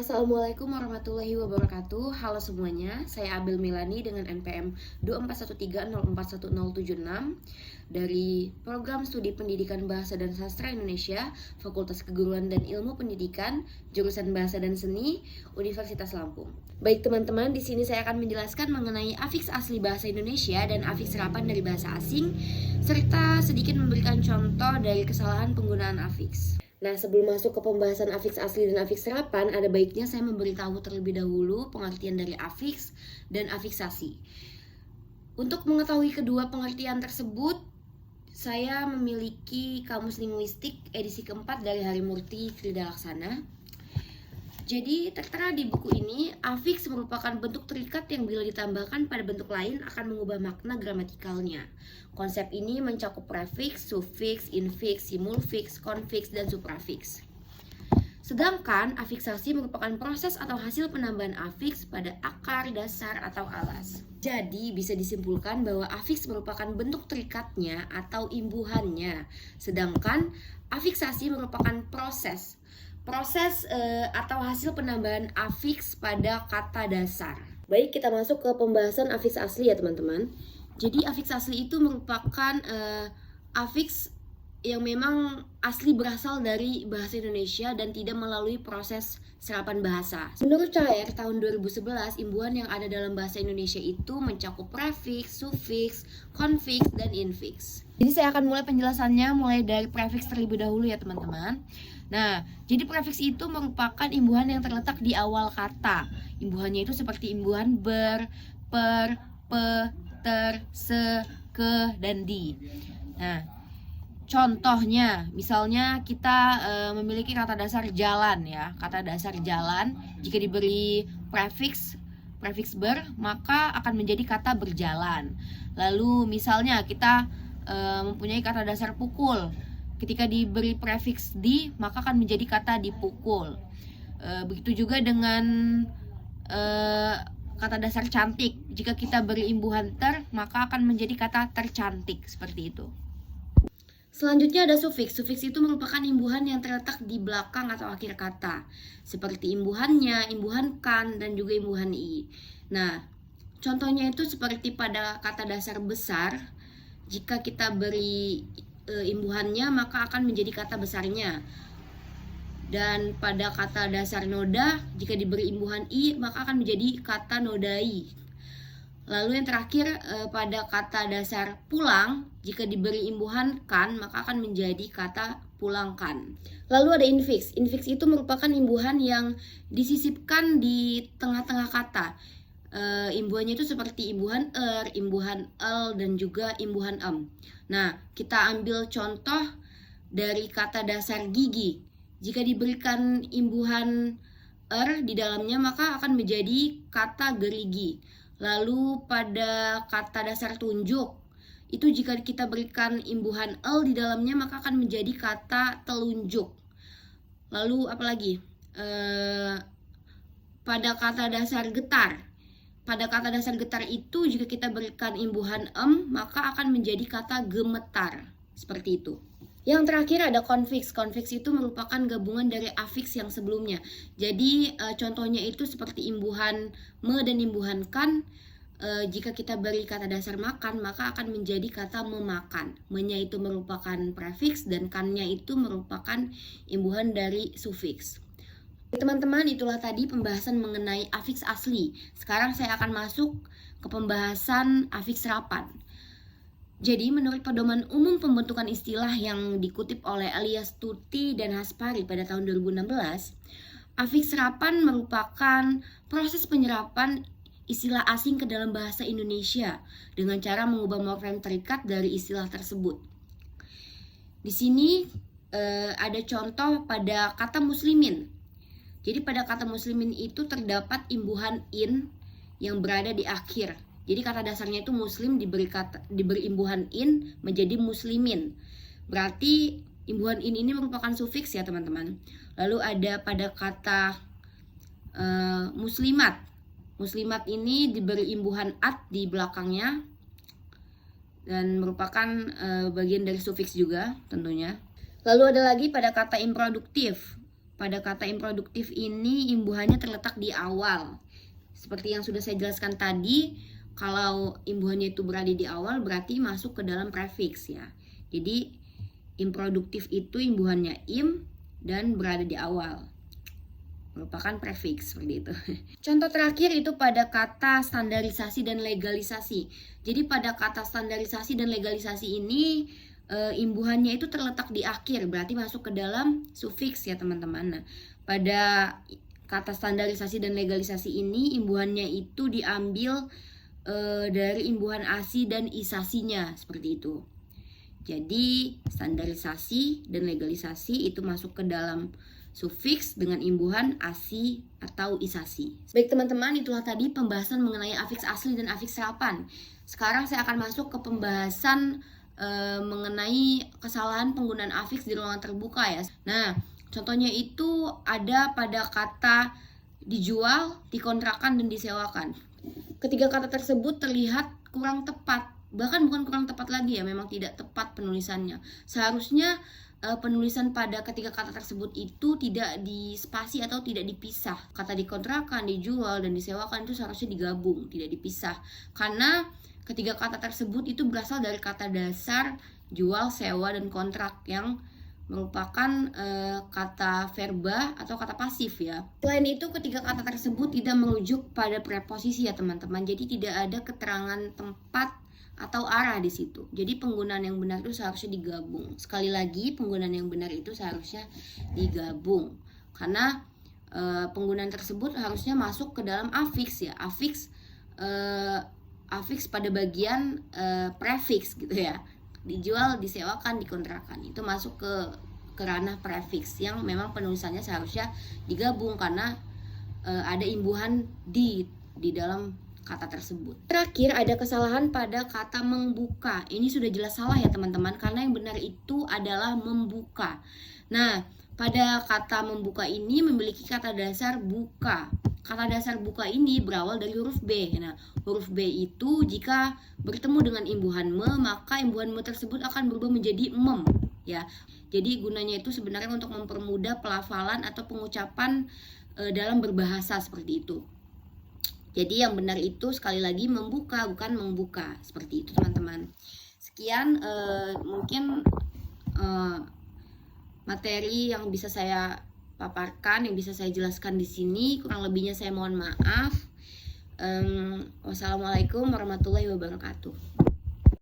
Assalamualaikum warahmatullahi wabarakatuh. Halo semuanya, saya Abil Milani dengan NPM 2413041076 dari Program Studi Pendidikan Bahasa dan Sastra Indonesia, Fakultas Keguruan dan Ilmu Pendidikan, jurusan Bahasa dan Seni, Universitas Lampung. Baik teman-teman, di sini saya akan menjelaskan mengenai afiks asli bahasa Indonesia dan afiks serapan dari bahasa asing, serta sedikit memberikan contoh dari kesalahan penggunaan afiks. Nah, sebelum masuk ke pembahasan afiks asli dan afiks serapan, ada baiknya saya memberitahu terlebih dahulu pengertian dari afiks dan afiksasi. Untuk mengetahui kedua pengertian tersebut, saya memiliki Kamus Linguistik edisi keempat dari Harimurti Krida Laksana. Jadi, tertera di buku ini, afiks merupakan bentuk terikat yang bila ditambahkan pada bentuk lain akan mengubah makna gramatikalnya. Konsep ini mencakup prefiks, sufiks, infiks, simulfiks, konfiks, dan suprafiks. Sedangkan afiksasi merupakan proses atau hasil penambahan afiks pada akar, dasar, atau alas. Jadi bisa disimpulkan bahwa afiks merupakan bentuk terikatnya atau imbuhannya. Sedangkan afiksasi merupakan proses atau hasil penambahan afiks pada kata dasar. Baik, kita masuk ke pembahasan afiks asli ya teman-teman. Jadi afiks asli itu merupakan afiks yang memang asli berasal dari bahasa Indonesia dan tidak melalui proses serapan bahasa. Menurut Cair tahun 2011, imbuhan yang ada dalam bahasa Indonesia itu mencakup prefiks, sufiks, konfiks, dan infiks. Jadi saya akan mulai penjelasannya mulai dari prefiks terlebih dahulu ya teman-teman. Nah, jadi prefiks itu merupakan imbuhan yang terletak di awal kata. Imbuhannya itu seperti imbuhan ber, per, pe, ter, se, ke, dan di. Nah, contohnya, misalnya kita memiliki kata dasar jalan ya. Kata dasar jalan, jika diberi prefiks ber, maka akan menjadi kata berjalan. Lalu misalnya kita mempunyai kata dasar pukul. Ketika diberi prefiks di, maka akan menjadi kata dipukul. Begitu juga dengan kata dasar cantik. Jika kita beri imbuhan ter, maka akan menjadi kata tercantik, seperti itu. Selanjutnya ada sufiks. Sufiks itu merupakan imbuhan yang terletak di belakang atau akhir kata, seperti imbuhannya, imbuhan kan, dan juga imbuhan i. Nah, contohnya itu seperti pada kata dasar besar. Jika kita beri imbuhannya, maka akan menjadi kata besarnya. Dan pada kata dasar noda, jika diberi imbuhan i, maka akan menjadi kata nodai. Lalu yang terakhir pada kata dasar pulang, jika diberi imbuhan kan, maka akan menjadi kata pulangkan. Lalu ada infiks. Infiks itu merupakan imbuhan yang disisipkan di tengah-tengah kata. Imbuhannya itu seperti imbuhan imbuhan el, dan juga imbuhan em. Nah, kita ambil contoh dari kata dasar gigi. Jika diberikan imbuhan di dalamnya, maka akan menjadi kata gerigi. Lalu pada kata dasar tunjuk, itu jika kita berikan imbuhan el di dalamnya, maka akan menjadi kata telunjuk. Lalu apalagi? Pada kata dasar getar. Pada kata dasar getar itu jika kita berikan imbuhan em, maka akan menjadi kata gemetar. Seperti itu. Yang terakhir ada konfiks. Konfiks itu merupakan gabungan dari afiks yang sebelumnya. Jadi contohnya itu seperti imbuhan me dan imbuhan kan. Jika kita beri kata dasar makan, maka akan menjadi kata memakan. Me-nya itu merupakan prefiks dan kan-nya itu merupakan imbuhan dari sufiks. Teman-teman, itulah tadi pembahasan mengenai afiks asli. Sekarang saya akan masuk ke pembahasan afiks serapan. Jadi, menurut pedoman umum pembentukan istilah yang dikutip oleh Elias Tuti dan Haspari pada tahun 2016, afiks serapan merupakan proses penyerapan istilah asing ke dalam bahasa Indonesia dengan cara mengubah morfem terikat dari istilah tersebut. Di sini ada contoh pada kata muslimin. Jadi pada kata muslimin itu terdapat imbuhan in yang berada di akhir. Jadi kata dasarnya itu muslim diberi imbuhan in menjadi muslimin. Berarti imbuhan in ini merupakan sufiks ya teman-teman. Lalu ada pada kata muslimat. Muslimat ini diberi imbuhan at di belakangnya dan merupakan bagian dari sufiks juga tentunya. Lalu ada lagi pada kata improduktif. pada kata improduktif ini imbuhannya terletak di awal. Seperti yang sudah saya jelaskan tadi, kalau imbuhannya itu berada di awal berarti masuk ke dalam prefix ya. Jadi improduktif itu imbuhannya im dan berada di awal, merupakan prefix seperti itu. Contoh terakhir itu pada kata standarisasi dan legalisasi. Jadi pada kata standarisasi dan legalisasi ini imbuhannya itu terletak di akhir, berarti masuk ke dalam sufiks ya teman-teman. Nah, pada kata standarisasi dan legalisasi ini imbuhannya itu diambil dari imbuhan asi dan isasinya seperti itu. Jadi standarisasi dan legalisasi itu masuk ke dalam sufiks dengan imbuhan asi atau isasi. Baik teman-teman, itulah tadi pembahasan mengenai afiks asli dan afiks serapan. Sekarang saya akan masuk ke pembahasan mengenai kesalahan penggunaan afiks di ruangan terbuka ya. Nah, contohnya itu ada pada kata dijual, dikontrakan, dan disewakan. Ketiga kata tersebut terlihat kurang tepat. Bahkan bukan kurang tepat lagi ya, memang tidak tepat penulisannya. Seharusnya penulisan pada ketiga kata tersebut itu tidak dispasi atau tidak dipisah. Kata dikontrakan, dijual, dan disewakan itu seharusnya digabung, tidak dipisah. Karena ketiga kata tersebut itu berasal dari kata dasar jual, sewa, dan kontrak yang merupakan kata verba atau kata pasif ya. Selain itu ketiga kata tersebut tidak merujuk pada preposisi ya teman-teman. Jadi tidak ada keterangan tempat atau arah di situ. Jadi penggunaan yang benar itu seharusnya digabung. Sekali lagi penggunaan yang benar itu seharusnya digabung. Karena penggunaan tersebut harusnya masuk ke dalam afiks ya. Afiks pada bagian prefix gitu ya. Dijual, disewakan, dikontrakan. Itu masuk ke ranah prefix yang memang penulisannya seharusnya digabung karena ada imbuhan di dalam kata tersebut. Terakhir ada kesalahan pada kata membuka. Ini sudah jelas salah ya teman-teman, karena yang benar itu adalah membuka. Nah, pada kata membuka ini memiliki kata dasar buka. Kata dasar buka ini berawal dari huruf B. Nah, huruf B itu jika bertemu dengan imbuhan me, maka imbuhan me tersebut akan berubah menjadi mem, ya. Jadi gunanya itu sebenarnya untuk mempermudah pelafalan atau pengucapan dalam berbahasa seperti itu. Jadi yang benar itu sekali lagi membuka, bukan membuka. Seperti itu teman-teman. Sekian mungkin materi yang bisa saya paparkan, yang bisa saya jelaskan di sini. Kurang lebihnya saya mohon maaf. Wassalamualaikum warahmatullahi wabarakatuh.